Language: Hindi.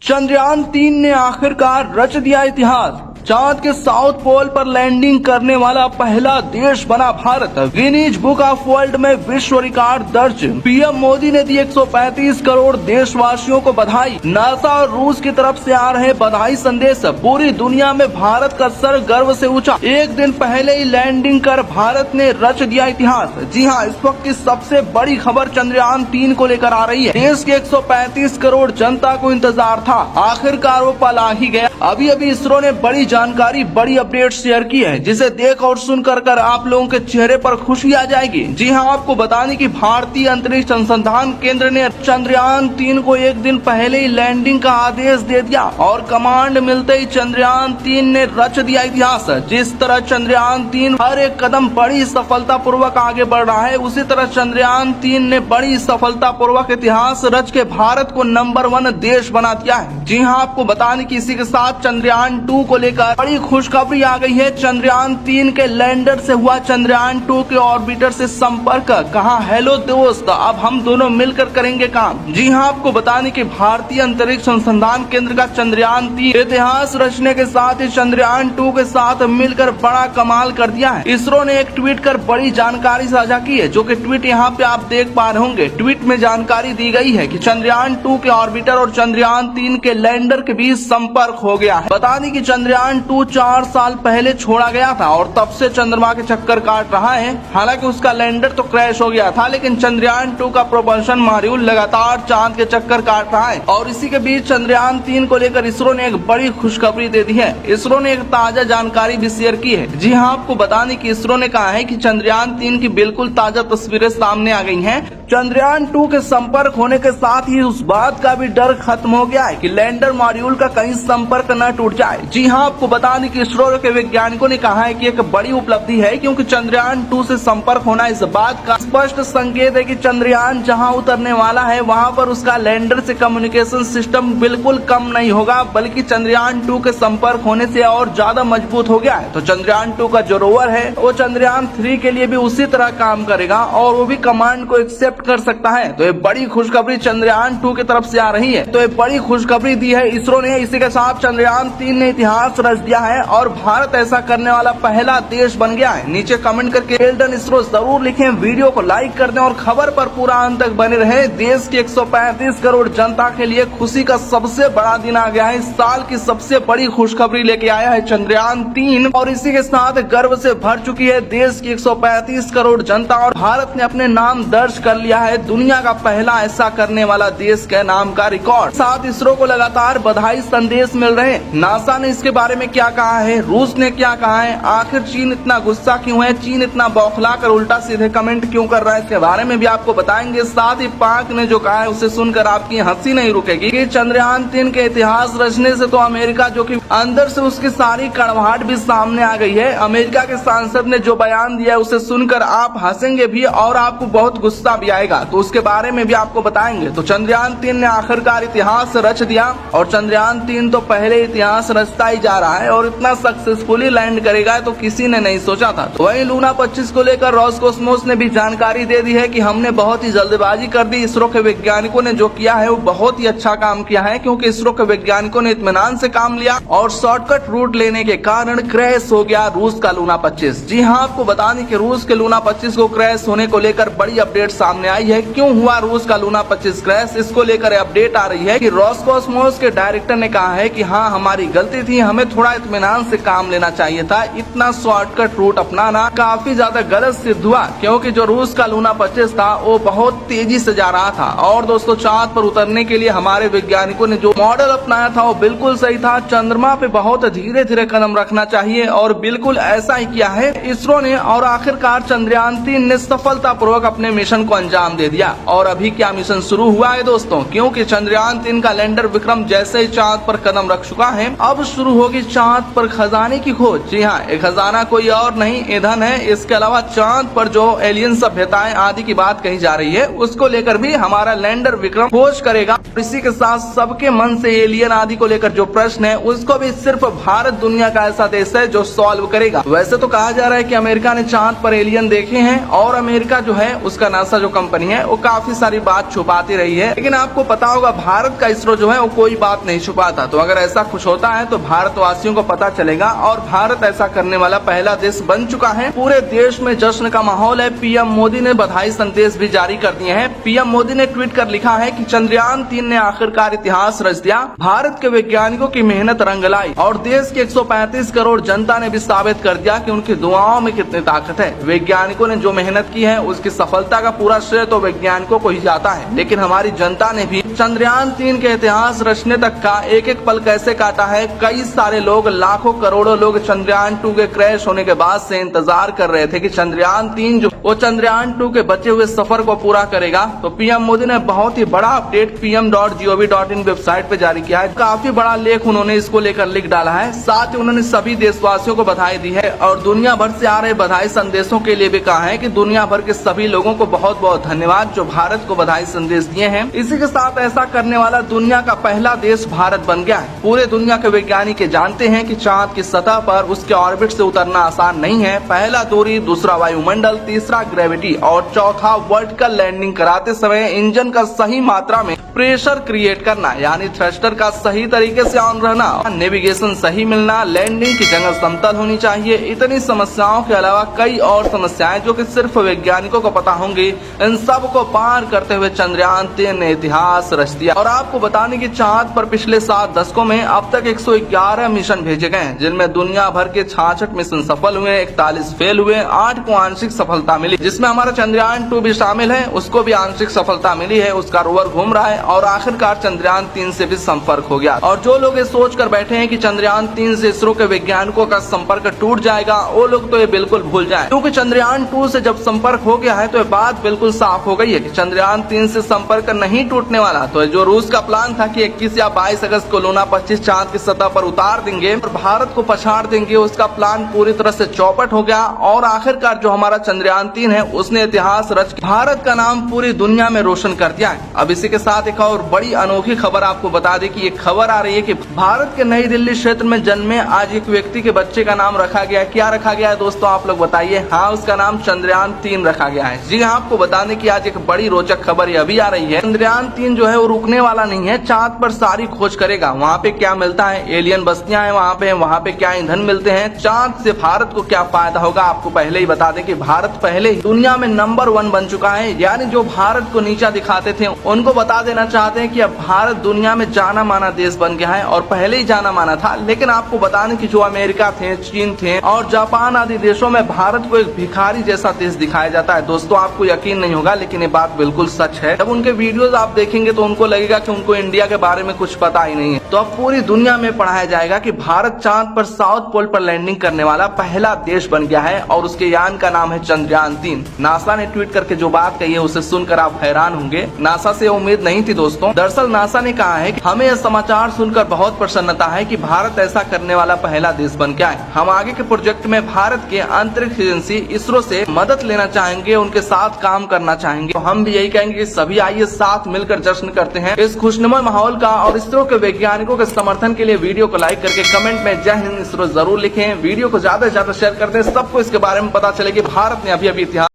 चंद्रयान-3 ने आखिरकार रच दिया इतिहास। चांद के साउथ पोल पर लैंडिंग करने वाला पहला देश बना Bharat. Guinness book of world में विश्व रिकॉर्ड दर्ज। पीएम मोदी ने दी 135 करोड़ देशवासियों को बधाई। नासा और रूस की तरफ से आ रहे बधाई संदेश। पूरी दुनिया में भारत का सर गर्व से ऊंचा। एक दिन पहले ही लैंडिंग कर भारत ने रच दिया इतिहास। जी हाँ, इस वक्त की सबसे बड़ी खबर चंद्रयान-3 को लेकर आ रही है। देश के 135 करोड़ जनता को इंतजार था, आखिरकार वो पल आ ही गया। अभी अभी इसरो ने बड़ी जानकारी, बड़ी अपडेट शेयर की है, जिसे देख और सुन कर आप लोगों के चेहरे पर खुशी आ जाएगी। जी हाँ, आपको बताने की भारतीय अंतरिक्ष अनुसंधान केंद्र ने चंद्रयान-3 को एक दिन पहले ही लैंडिंग का आदेश दे दिया और कमांड मिलते ही चंद्रयान-3 ने रच दिया इतिहास। जिस तरह चंद्रयान-3 हर एक कदम बड़ी सफलता पूर्वक आगे बढ़ रहा है, उसी तरह चंद्रयान-3 ने बड़ी सफलता पूर्वक इतिहास रच के भारत को नंबर 1 देश बना दिया है। जी हाँ, आपको बताने की इसी के साथ चंद्रयान-2 को लेकर बड़ी खुशखबरी आ गई है। चंद्रयान-3 के लैंडर से हुआ चंद्रयान-2 के ऑर्बिटर से संपर्क। कहा हेलो दोस्त, अब हम दोनों मिलकर करेंगे काम। जी हाँ, आपको बताने की भारतीय अंतरिक्ष अनुसंधान केंद्र का चंद्रयान-3 इतिहास रचने के साथ ही चंद्रयान-2 के साथ मिलकर बड़ा कमाल कर दिया है। इसरो ने एक ट्वीट कर बड़ी जानकारी साझा की है, जो कि ट्वीट यहाँ पे आप देख पा रहे होंगे। ट्वीट में जानकारी दी गई है कि चंद्रयान-2 के ऑर्बिटर और चंद्रयान-3 के लैंडर के बीच संपर्क हो गया है। बता दें कि चंद्रयान-2 4 साल पहले छोड़ा गया था और तब से चंद्रमा के चक्कर काट रहा है। हालांकि उसका लैंडर तो क्रैश हो गया था, लेकिन चंद्रयान-2 का प्रोपल्शन मॉड्यूल लगातार चांद के चक्कर काट रहा है। और इसी के बीच चंद्रयान-3 को लेकर इसरो ने एक बड़ी खुशखबरी दे दी है। इसरो ने एक ताजा जानकारी भी शेयर की है। जी हाँ, आपको बताने की इसरो ने कहा है कि चंद्रयान-3 की बिल्कुल ताजा तस्वीरें सामने आ गई हैं। चंद्रयान-2 के संपर्क होने के साथ ही उस बात का भी डर खत्म हो गया है कि लैंडर मॉड्यूल का कहीं संपर्क न टूट जाए। जी हाँ, आपको बताने की इसरो के वैज्ञानिकों ने कहा है कि एक बड़ी उपलब्धि है, क्योंकि चंद्रयान-2 से संपर्क होना इस बात का स्पष्ट संकेत है कि चंद्रयान जहां उतरने वाला है, वहां पर उसका लैंडर से कम्युनिकेशन सिस्टम बिल्कुल कम नहीं होगा, बल्कि चंद्रयान-2 के संपर्क होने से और ज्यादा मजबूत हो गया है। तो चंद्रयान-2 का जो रोवर है, वो चंद्रयान-3 के लिए भी उसी तरह काम करेगा और वो भी कमांड को एक्सेप्ट कर सकता है। तो ये बड़ी खुशखबरी चंद्रयान-2 की तरफ से आ रही है। तो ये बड़ी खुशखबरी दी है इसरो ने। इसी के साथ चंद्रयान-3 ने इतिहास रच दिया है और भारत ऐसा करने वाला पहला देश बन गया है। नीचे कमेंट करके वेल डन इसरो जरूर लिखें, वीडियो को लाइक कर दें और खबर पर पूरा अंत तक बने रहे। देश की 135 करोड़ जनता के लिए खुशी का सबसे बड़ा दिन आ गया है। इस साल की सबसे बड़ी खुशखबरी लेके आया है चंद्रयान-3 और इसी के साथ गर्व से भर चुकी है देश की 135 करोड़ जनता और भारत ने अपने नाम दर्ज कर लिया है दुनिया का पहला ऐसा करने वाला देश के नाम का रिकॉर्ड। साथ इसरो को लगातार बधाई संदेश मिल रहे हैं। नासा ने इसके बारे में क्या कहा है, रूस ने क्या कहा है, आखिर चीन इतना गुस्सा क्यों है, चीन इतना बौखला कर उल्टा सीधे कमेंट क्यों कर रहा है, इसके बारे में भी आपको बताएंगे। साथ ही पाक ने जो कहा है उसे सुनकर आपकी हंसी नहीं रुकेगी कि चंद्रयान-3 के इतिहास रचने से तो अमेरिका, जो कि अंदर से उसकी सारी कड़वाहट भी सामने आ गई है। अमेरिका के सांसद ने जो बयान दिया है उसे सुनकर आप हंसेंगे भी और आपको बहुत गुस्सा भी आएगा, तो उसके बारे में भी आपको बताएंगे। तो चंद्रयान-3 ने आखिरकार इतिहास रच दिया और चंद्रयान-3 तो पहले इतिहास रचता ही जा रहा है और इतना सक्सेसफुली लैंड करेगा तो किसी ने नहीं सोचा था। तो वहीं लूना 25 को लेकर रोसकोसमोस ने भी जानकारी दे दी है कि हमने बहुत ही जल्दबाजी कर दी। इसरो के वैज्ञानिकों ने जो किया है वो बहुत ही अच्छा काम किया है, क्योंकि इसरो के वैज्ञानिकों ने इत्मीनान से काम लिया और शॉर्टकट रूट लेने के कारण क्रैश हो गया रूस का लूना 25। जी हाँ, आपको बता दें कि रूस के लूना 25 को क्रैश होने को लेकर बड़ी अपडेट सामने आई है। क्यों हुआ रूस का लूना 25 क्रैश, इसको लेकर अपडेट आ रही है कि रोसकोसमोस के डायरेक्टर ने कहा है कि हाँ, हमारी गलती थी, हमें थोड़ा इत्मीनान से काम लेना चाहिए था। इतना शॉर्टकट रूट अपनाना काफी ज्यादा गलत सिद्ध हुआ, क्योंकि जो रूस का लूना 25 था वो बहुत तेजी से जा रहा था। और दोस्तों, चांद पर उतरने के लिए हमारे वैज्ञानिकों ने जो मॉडल अपनाया था वो बिल्कुल सही था। चंद्रमा पे बहुत धीरे धीरे कदम रखना चाहिए और बिल्कुल ऐसा ही किया है इसरो ने और आखिरकार चंद्रयान-3 ने सफलतापूर्वक अपने मिशन को अंजाम दे दिया। और अभी क्या मिशन शुरू हुआ है दोस्तों, क्योंकि चंद्रयान-3 का लैंडर विक्रम जैसे ही चांद पर कदम रख चुका है, अब शुरू होगी चांद पर खजाने की खोज। जी हाँ, एक खजाना कोई और नहीं, ईंधन है। इसके अलावा चांद पर जो एलियन सभ्यताएं आदि की बात कही जा रही है, उसको लेकर भी हमारा लैंडर विक्रम खोज करेगा। इसी के साथ सबके मन से एलियन आदि को लेकर जो प्रश्न है, उसको भी सिर्फ भारत दुनिया का ऐसा देश है जो सॉल्व करेगा। वैसे तो कहा जा रहा है कि अमेरिका ने चांद पर एलियन देखे हैं और अमेरिका जो है उसका नासा जो कंपनी है वो काफी सारी बात छुपाती रही है, लेकिन आपको पता होगा भारत का इसरो जो है वो कोई बात नहीं छुपाता। तो अगर ऐसा कुछ होता है तो भारतवासियों को पता चलेगा और भारत ऐसा करने वाला पहला देश बन चुका है। पूरे देश में जश्न का माहौल है। पीएम मोदी ने बधाई संदेश भी जारी कर दिए हैं। पीएम मोदी ने ट्वीट कर लिखा है कि चंद्रयान 3 ने आखिरकार इतिहास रच दिया। भारत के वैज्ञानिकों की मेहनत रंग लाई और देश के 135 करोड़ जनता ने भी साबित कर दिया कि उनकी दुआओं में कितनी ताकत है। वैज्ञानिकों ने जो मेहनत की है उसकी सफलता का पूरा श्रेय तो वैज्ञानिकों को ही जाता है, लेकिन हमारी जनता ने भी चंद्रयान 3 के इतिहास रचने तक का एक एक पल कैसे काटा है। कई सारे लोग, लाखों करोड़ों लोग चंद्रयान 2 के क्रैश होने के बाद से इंतजार कर रहे थे कि चंद्रयान 3 जो वो चंद्रयान 2 के बचे हुए सफर को पूरा करेगा। तो पीएम मोदी ने बहुत ही बड़ा अपडेट pm.gov.in वेबसाइट पे जारी किया है। काफी बड़ा लेख उन्होंने इसको लेकर लिख डाला है। साथ ही उन्होंने सभी देशवासियों को बधाई दी है और दुनिया भर से आ रहे बधाई संदेशों के लिए भी कहा है कि दुनिया भर के सभी लोगों को बहुत बहुत धन्यवाद जो भारत को बधाई संदेश दिए हैं। इसी के साथ ऐसा करने वाला दुनिया का पहला देश भारत बन गया है। पूरे दुनिया के वैज्ञानिक जानते हैं कि चांद की सतह पर उसके ऑर्बिट से उतरना आसान नहीं है। पहला दूरी, दूसरा वायुमंडल, तीसरा ग्रेविटी और चौथा वर्टिकल लैंडिंग कराते समय इंजन का सही मात्रा में प्रेशर क्रिएट करना, यानी थ्रस्टर का सही तरीके से ऑन रहना, नेविगेशन सही मिलना, लैंडिंग की जगह समतल होनी चाहिए। इतनी समस्याओं के अलावा कई और समस्याएं जो कि सिर्फ वैज्ञानिकों को पता होंगी, इन सब को पार करते हुए चंद्रयान 3 ने इतिहास रच दिया। और आपको बताने की चांद पर पिछले 7 दशकों में अब तक 111 मिशन भेजे गए, जिनमें दुनिया भर के 66 मिशन सफल हुए, 41 फेल हुए, 8 को आंशिक सफलता मिली, जिसमें हमारा चंद्रयान 2 भी शामिल है। उसको भी आंशिक सफलता मिली है, उसका रोवर घूम रहा है और आखिरकार चंद्रयान 3 से भी संपर्क हो गया। और जो लोग ये सोच कर बैठे हैं कि चंद्रयान 3 से इसरो के वैज्ञानिकों का संपर्क टूट जाएगा, वो लोग तो ये बिल्कुल भूल जाएं, क्योंकि चंद्रयान 2 से जब संपर्क हो गया है तो ये बात बिल्कुल साफ हो गई है कि चंद्रयान 3 से संपर्क नहीं टूटने वाला। तो जो रूस का प्लान था कि 21 या 22 अगस्त को लूना 25 चांद की सतह पर उतार देंगे और भारत को पछाड़ देंगे, उसका प्लान पूरी तरह से चौपट हो गया। और आखिरकार जो हमारा चंद्रयान 3 है उसने इतिहास रच भारत का नाम पूरी दुनिया में रोशन कर दिया है। अब इसी के साथ एक और बड़ी अनोखी खबर आपको बता दें कि ये खबर आ रही है कि भारत के नई दिल्ली क्षेत्र में जन्मे आज एक व्यक्ति के बच्चे का नाम रखा गया है। क्या रखा गया है दोस्तों, आप लोग बताइए। हाँ, उसका नाम चंद्रयान 3 रखा गया है। जी हाँ, आपको बता दें कि आज एक बड़ी रोचक खबर ये अभी आ रही है। चंद्रयान 3 जो है वो रुकने वाला नहीं है, चांद पर सारी खोज करेगा। वहाँ पे क्या मिलता है, एलियन बस्तियां हैं वहाँ पे क्या ईंधन मिलते हैं, चांद से भारत को क्या फायदा होगा। आपको पहले ही बता दें कि भारत पहले ही दुनिया में नंबर 1 बन चुका है। यानी जो भारत को नीचा दिखाते थे उनको बता देना चाहते हैं कि अब भारत दुनिया में जाना माना देश बन गया है और पहले ही जाना माना था। लेकिन आपको बताने की जो अमेरिका थे, चीन थे और जापान आदि देशों में भारत को एक भिखारी जैसा देश दिखाया जाता है। दोस्तों, आपको यकीन नहीं होगा लेकिन ये बात बिल्कुल सच है। जब उनके वीडियोस आप देखेंगे तो उनको लगेगा कि उनको इंडिया के बारे में कुछ पता ही नहीं है। तो अब पूरी दुनिया में पढ़ाया जाएगा कि भारत चांद पर साउथ पोल पर लैंडिंग करने वाला पहला देश बन गया है और उसके यान का नाम है चंद्रयान 3। नासा ने ट्वीट करके जो बात कही है उसे सुनकर आप हैरान होंगे। नासा से उम्मीद नहीं थी दोस्तों। दरअसल नासा ने कहा है कि हमें यह समाचार सुनकर बहुत प्रसन्नता है कि भारत ऐसा करने वाला पहला देश बन गया है। हम आगे के प्रोजेक्ट में भारत के अंतरिक्ष एजेंसी इसरो से मदद लेना चाहेंगे, उनके साथ काम करना चाहेंगे। तो हम भी यही कहेंगे कि सभी आइए साथ मिलकर जश्न करते हैं इस खुशनुमा माहौल का। और इसरो के वैज्ञानिकों के समर्थन के लिए वीडियो को लाइक करके कमेंट में जय हिंद इसरो जरूर लिखें। वीडियो को ज्यादा से ज्यादा शेयर कर दें, सबको इसके बारे में पता चले कि भारत ने अभी इतिहास